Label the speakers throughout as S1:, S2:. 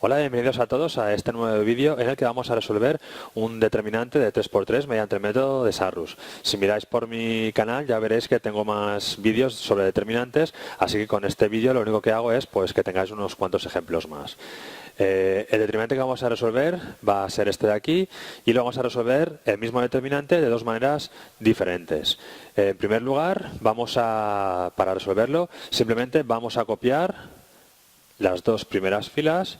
S1: Hola, bienvenidos a todos a este nuevo vídeo en el que vamos a resolver un determinante de 3×3 mediante el método de Sarrus. Si miráis por mi canal ya veréis que tengo más vídeos sobre determinantes, así que con este vídeo lo único que hago es pues, que tengáis unos cuantos ejemplos más. El determinante que vamos a resolver va a ser este de aquí y lo vamos a resolver el mismo determinante de dos maneras diferentes. En primer lugar, para resolverlo, simplemente vamos a copiar las dos primeras filas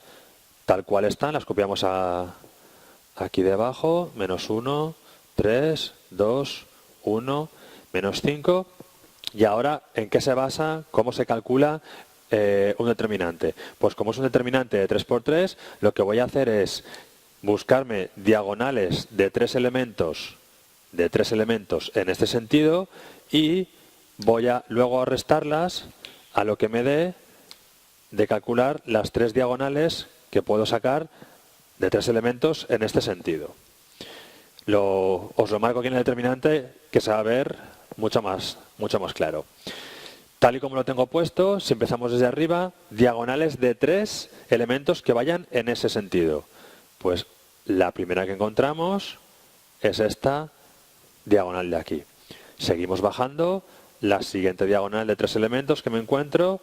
S1: tal cual están, las copiamos aquí debajo, menos 1, 3, 2, 1, menos 5. Y ahora, ¿en qué se basa? ¿Cómo se calcula un determinante? Pues como es un determinante de 3×3, lo que voy a hacer es buscarme diagonales de tres elementos en este sentido y voy a luego restarlas a lo que me dé de calcular las tres diagonales que puedo sacar de tres elementos en este sentido. Os lo marco aquí en el determinante que se va a ver mucho más claro. Tal y como lo tengo puesto, si empezamos desde arriba, diagonales de tres elementos que vayan en ese sentido. Pues la primera que encontramos es esta diagonal de aquí. Seguimos bajando, la siguiente diagonal de tres elementos que me encuentro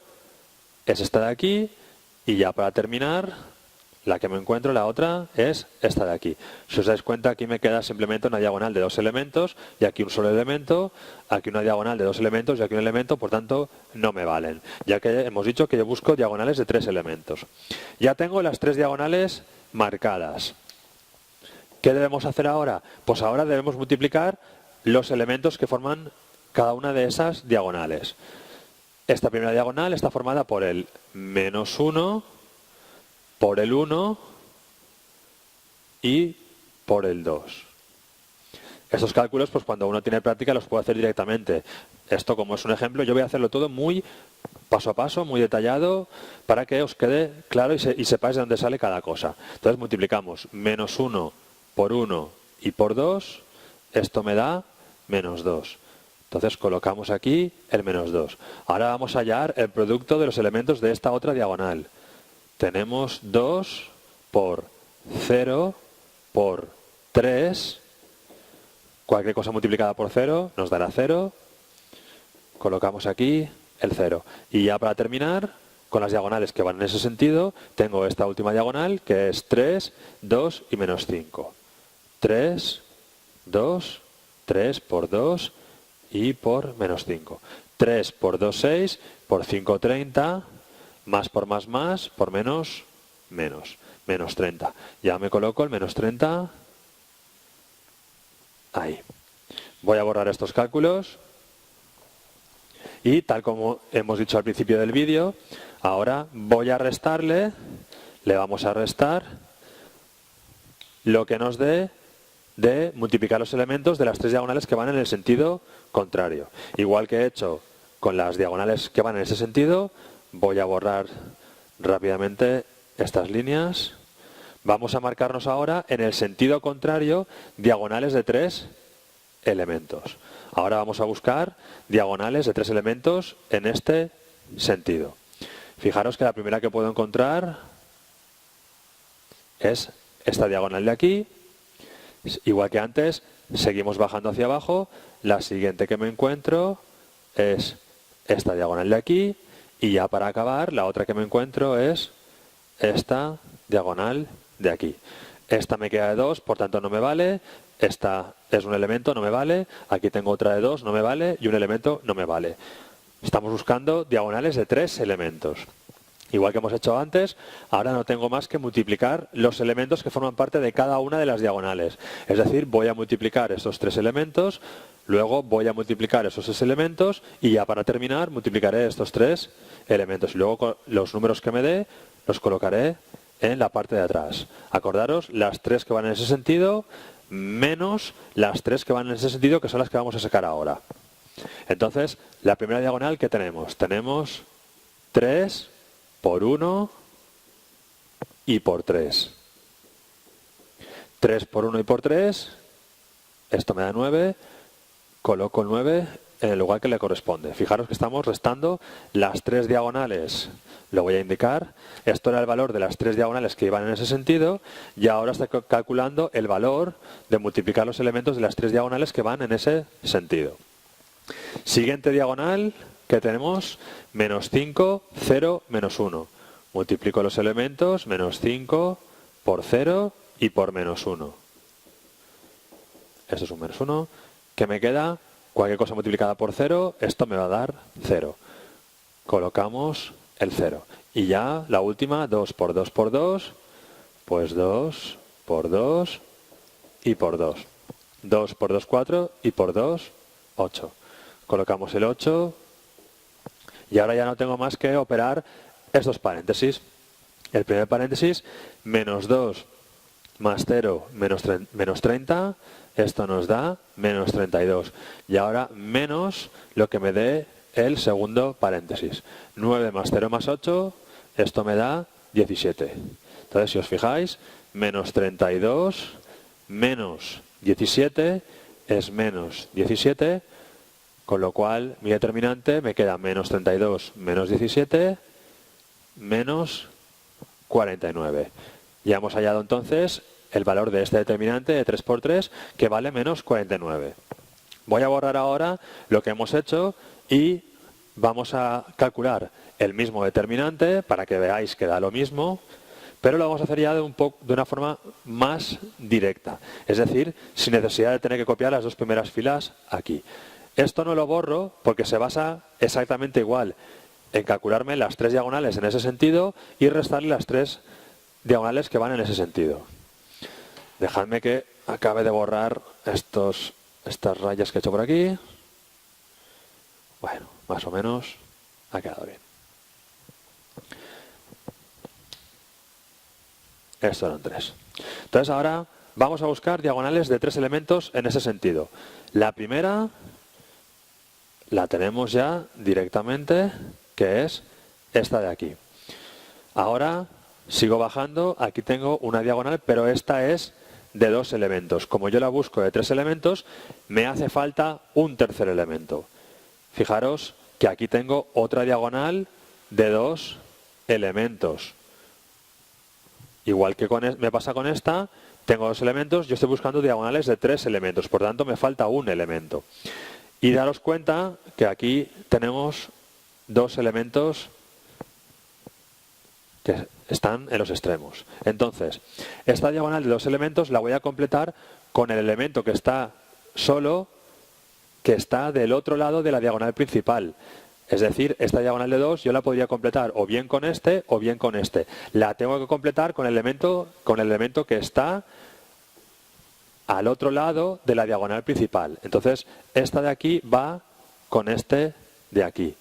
S1: es esta de aquí y ya para terminar, la que me encuentro, la otra, es esta de aquí. Si os dais cuenta, aquí me queda simplemente una diagonal de dos elementos y aquí un solo elemento, aquí una diagonal de dos elementos y aquí un elemento, por tanto, no me valen. Ya que hemos dicho que yo busco diagonales de tres elementos. Ya tengo las tres diagonales marcadas. ¿Qué debemos hacer ahora? Pues ahora debemos multiplicar los elementos que forman cada una de esas diagonales. Esta primera diagonal está formada por el menos 1, por el 1 y por el 2. Estos cálculos, pues cuando uno tiene práctica, los puede hacer directamente. Esto, como es un ejemplo, yo voy a hacerlo todo muy paso a paso, muy detallado, para que os quede claro y sepáis de dónde sale cada cosa. Entonces multiplicamos menos 1 por 1 y por 2, esto me da menos 2. Entonces colocamos aquí el menos 2. Ahora vamos a hallar el producto de los elementos de esta otra diagonal. Tenemos 2 por 0 por 3. Cualquier cosa multiplicada por 0 nos dará 0. Colocamos aquí el 0. Y ya para terminar, con las diagonales que van en ese sentido, tengo esta última diagonal que es 3, 2 y menos 5. 3, 2, 3 por 2 y por menos 5. 3 por 2, 6, por 5, 30, más por más, por menos, menos 30. Ya me coloco el menos 30 ahí. Voy a borrar estos cálculos y tal como hemos dicho al principio del vídeo, ahora voy a restarle, le vamos a restar lo que nos dé de multiplicar los elementos de las tres diagonales que van en el sentido contrario. Igual que he hecho con las diagonales que van en ese sentido, voy a borrar rápidamente estas líneas. Vamos a marcarnos ahora en el sentido contrario diagonales de tres elementos. Ahora vamos a buscar diagonales de tres elementos en este sentido. Fijaros que la primera que puedo encontrar es esta diagonal de aquí. Igual que antes, seguimos bajando hacia abajo. La siguiente que me encuentro es esta diagonal de aquí. Y ya para acabar, la otra que me encuentro es esta diagonal de aquí. Esta me queda de 2, por tanto no me vale. Esta es un elemento, no me vale. Aquí tengo otra de 2, no me vale. Y un elemento, no me vale. Estamos buscando diagonales de 3 elementos. Igual que hemos hecho antes, ahora no tengo más que multiplicar los elementos que forman parte de cada una de las diagonales. Es decir, voy a multiplicar estos 3 elementos, luego voy a multiplicar esos 6 elementos y ya para terminar multiplicaré estos 3 elementos. Y luego los números que me dé los colocaré en la parte de atrás. Acordaros, las 3 que van en ese sentido menos las 3 que van en ese sentido, que son las que vamos a sacar ahora. Entonces, la primera diagonal, ¿qué tenemos? Tenemos 3 por 1 y por 3. 3 por 1 y por 3, esto me da 9, coloco el 9 en el lugar que le corresponde. Fijaros que estamos restando las 3 diagonales, lo voy a indicar. Esto era el valor de las 3 diagonales que iban en ese sentido y ahora estoy calculando el valor de multiplicar los elementos de las 3 diagonales que van en ese sentido. Siguiente diagonal que tenemos, menos 5, 0, menos 1. Multiplico los elementos, menos 5 por 0 y por menos 1. Esto es un menos 1. ¿Qué me queda? Cualquier cosa multiplicada por 0, esto me va a dar 0. Colocamos el 0. Y ya la última, 2 por 2 por 2, pues 2 por 2 y por 2. 2 por 2, 4 y por 2, 8. Colocamos el 8 y ahora ya no tengo más que operar estos paréntesis. El primer paréntesis, menos 2 más 0 menos 30, esto nos da menos 32. Y ahora menos lo que me dé el segundo paréntesis. 9 más 0 más 8, esto me da 17. Entonces, si os fijáis, menos 32 menos 17 es menos 17, con lo cual mi determinante me queda menos 32 menos 17 menos 49. Ya hemos hallado entonces el valor de este determinante de 3 por 3, que vale menos 49. Voy a borrar ahora lo que hemos hecho y vamos a calcular el mismo determinante para que veáis que da lo mismo, pero lo vamos a hacer ya de una forma más directa. Es decir, sin necesidad de tener que copiar las dos primeras filas aquí. Esto no lo borro porque se basa exactamente igual en calcularme las 3 diagonales en ese sentido y restarle las 3 diagonales que van en ese sentido. Dejadme que acabe de borrar estas rayas que he hecho por aquí. Bueno, más o menos ha quedado bien. Estos eran 3. Entonces ahora vamos a buscar diagonales de 3 elementos en ese sentido. La primera la tenemos ya directamente, que es esta de aquí. Ahora sigo bajando, aquí tengo una diagonal, pero esta es de 2 elementos. Como yo la busco de 3 elementos, me hace falta un tercer elemento. Fijaros que aquí tengo otra diagonal de 2 elementos. Igual que me pasa con esta, tengo 2 elementos, yo estoy buscando diagonales de 3 elementos, por tanto me falta un elemento. Y daros cuenta que aquí tenemos 2 elementos que están en los extremos. Entonces, esta diagonal de 2 elementos la voy a completar con el elemento que está solo, que está del otro lado de la diagonal principal. Es decir, esta diagonal de 2 yo la podría completar o bien con este o bien con este. La tengo que completar con el elemento que está al otro lado de la diagonal principal. Entonces, esta de aquí va con este de aquí.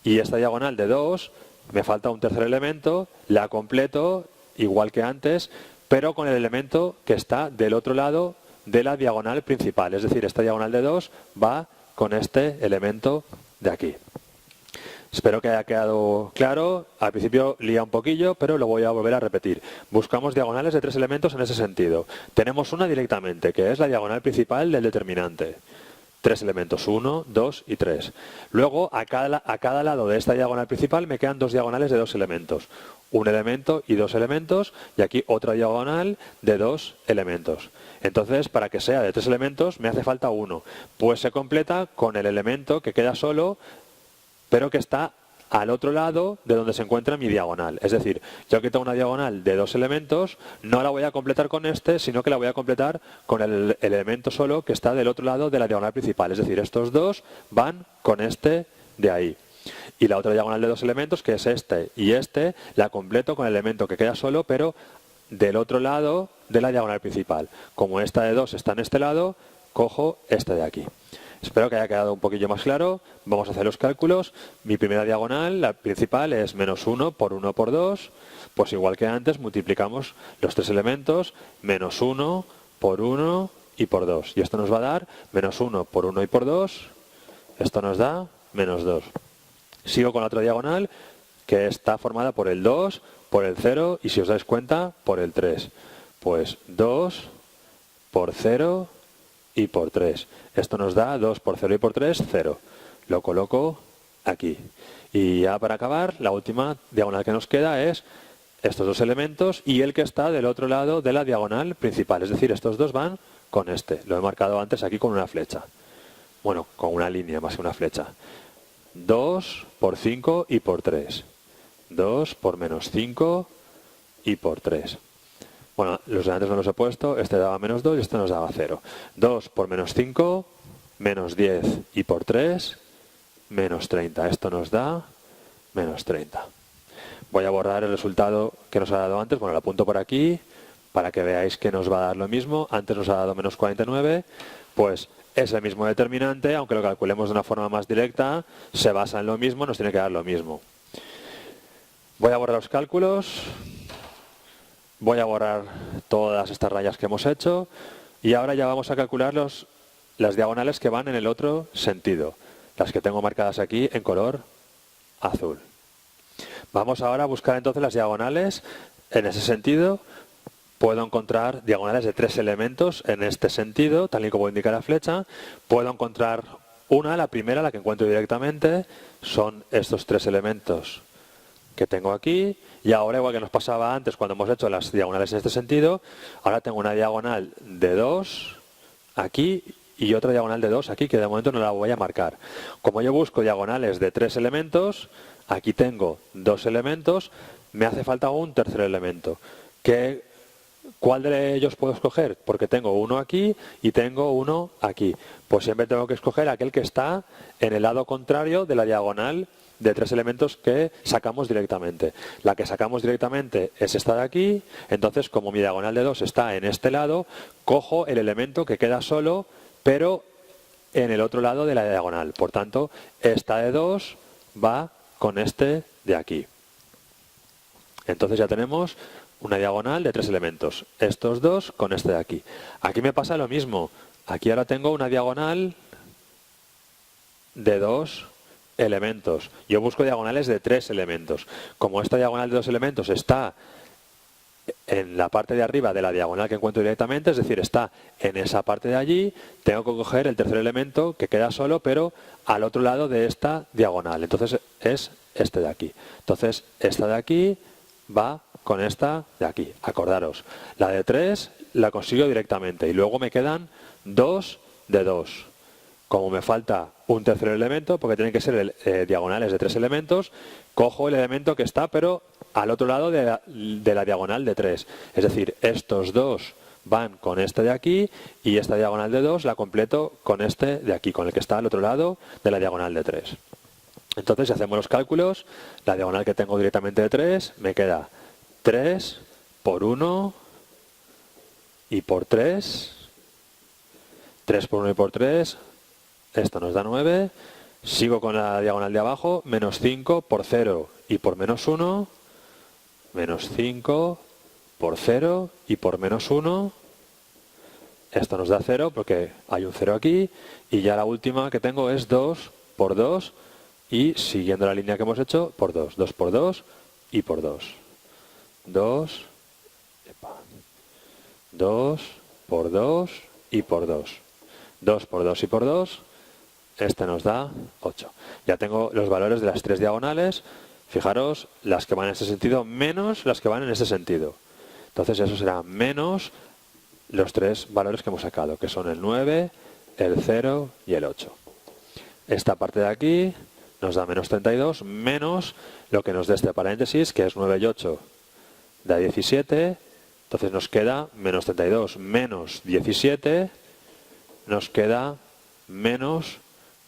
S1: Y esta diagonal de 2, me falta un tercer elemento, la completo igual que antes, pero con el elemento que está del otro lado de la diagonal principal. Es decir, esta diagonal de 2 va con este elemento de aquí. Espero que haya quedado claro. Al principio lía un poquillo, pero lo voy a volver a repetir. Buscamos diagonales de 3 elementos en ese sentido. Tenemos una directamente, que es la diagonal principal del determinante. 3 elementos, 1, 2 y 3. Luego, a cada lado de esta diagonal principal me quedan 2 diagonales de 2 elementos. Un elemento y 2 elementos, y aquí otra diagonal de 2 elementos. Entonces, para que sea de 3 elementos, me hace falta 1. Pues se completa con el elemento que queda solo, pero que está al otro lado de donde se encuentra mi diagonal. Es decir, yo aquí tengo una diagonal de 2 elementos, no la voy a completar con este, sino que la voy a completar con el elemento solo que está del otro lado de la diagonal principal. Es decir, estos dos van con este de ahí. Y la otra diagonal de 2 elementos, que es este y este, la completo con el elemento que queda solo, pero del otro lado de la diagonal principal. Como esta de 2 está en este lado, cojo este de aquí. Espero que haya quedado un poquillo más claro. Vamos a hacer los cálculos. Mi primera diagonal, la principal, es menos 1 por 1 por 2. Pues igual que antes, multiplicamos los 3 elementos, menos 1 por 1 y por 2. Y esto nos va a dar menos 1 por 1 y por 2. Esto nos da menos 2. Sigo con la otra diagonal, que está formada por el 2, por el 0 y, si os dais cuenta, por el 3. Pues 2 por 0 y por 3. Esto nos da 2 por 0 y por 3, 0. lo coloco aquí. Y ya para acabar, la última diagonal que nos queda es estos dos elementos y el que está del otro lado de la diagonal principal. Es decir, estos dos van con este. Lo he marcado antes aquí con una flecha. Bueno, con una línea más que una flecha. 2 por 5 y por 3. 2 por menos 5 y por 3. Bueno, los de antes no los he puesto. Este daba menos 2 y este nos daba 0. 2 por menos 5, menos 10 y por 3, menos 30. Esto nos da menos 30. Voy a borrar el resultado que nos ha dado antes. Bueno, lo apunto por aquí para que veáis que nos va a dar lo mismo. Antes nos ha dado menos 49. Pues es el mismo determinante, aunque lo calculemos de una forma más directa, se basa en lo mismo, nos tiene que dar lo mismo. Voy a borrar los cálculos. Voy a borrar todas estas rayas que hemos hecho. Y ahora ya vamos a calcular las diagonales que van en el otro sentido. Las que tengo marcadas aquí en color azul. Vamos ahora a buscar entonces las diagonales en ese sentido. Puedo encontrar diagonales de 3 elementos en este sentido, tal y como indica la flecha. Puedo encontrar una, la primera, la que encuentro directamente, son estos 3 elementos que tengo aquí. Y ahora, igual que nos pasaba antes cuando hemos hecho las diagonales en este sentido, ahora tengo una diagonal de 2 aquí y otra diagonal de 2 aquí, que de momento no la voy a marcar. Como yo busco diagonales de 3 elementos, aquí tengo 2 elementos, me hace falta un tercer elemento. ¿Cuál de ellos puedo escoger? Porque tengo uno aquí y tengo uno aquí. Pues siempre tengo que escoger aquel que está en el lado contrario de la diagonal de 3 elementos que sacamos directamente. La que sacamos directamente es esta de aquí. Entonces, como mi diagonal de 2 está en este lado, cojo el elemento que queda solo, pero en el otro lado de la diagonal. Por tanto, esta de 2 va con este de aquí. Entonces ya tenemos una diagonal de 3 elementos. Estos dos con este de aquí. Aquí me pasa lo mismo. Aquí ahora tengo una diagonal de 2 elementos. Yo busco diagonales de 3 elementos. Como esta diagonal de 2 elementos está en la parte de arriba de la diagonal que encuentro directamente, es decir, está en esa parte de allí, tengo que coger el tercer elemento que queda solo, pero al otro lado de esta diagonal. Entonces es este de aquí. Entonces esta de aquí va con esta de aquí. Acordaros, la de 3 la consigo directamente y luego me quedan 2 de 2. Como me falta un tercer elemento, porque tienen que ser diagonales de 3 elementos, cojo el elemento que está, pero al otro lado de la diagonal de 3. Es decir, estos dos van con este de aquí y esta diagonal de 2 la completo con este de aquí, con el que está al otro lado de la diagonal de 3. Entonces, si hacemos los cálculos, la diagonal que tengo directamente de 3 me queda 3 por 1 y por 3. 3 por 1 y por 3. Esto nos da 9. Sigo con la diagonal de abajo. Menos 5 por 0 y por menos 1. Menos 5 por 0 y por menos 1. Esto nos da 0 porque hay un 0 aquí. Y ya la última que tengo es 2 por 2. Y siguiendo la línea que hemos hecho, por 2. 2 por 2 y por 2. 2. 2 por 2 y por 2. 2 por 2 y por 2. Este nos da 8. Ya tengo los valores de las 3 diagonales. Fijaros, las que van en este sentido menos las que van en este sentido. Entonces eso será menos los 3 valores que hemos sacado, que son el 9, el 0 y el 8. Esta parte de aquí nos da menos 32, menos lo que nos dé este paréntesis, que es 9 y 8, da 17. Entonces nos queda menos 32 menos 17, nos queda menos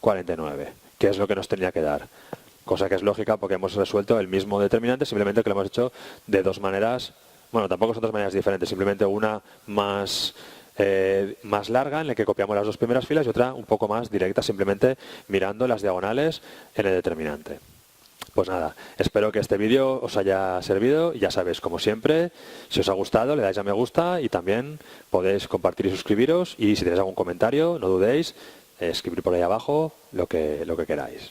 S1: 49, que es lo que nos tenía que dar. Cosa que es lógica porque hemos resuelto el mismo determinante, simplemente que lo hemos hecho de dos maneras, bueno, tampoco son dos maneras diferentes, simplemente una más larga en la que copiamos las dos primeras filas y otra un poco más directa, simplemente mirando las diagonales en el determinante. Pues nada, espero que este vídeo os haya servido y ya sabéis, como siempre, si os ha gustado le dais a me gusta y también podéis compartir y suscribiros y si tenéis algún comentario no dudéis, escribir por ahí abajo lo que queráis.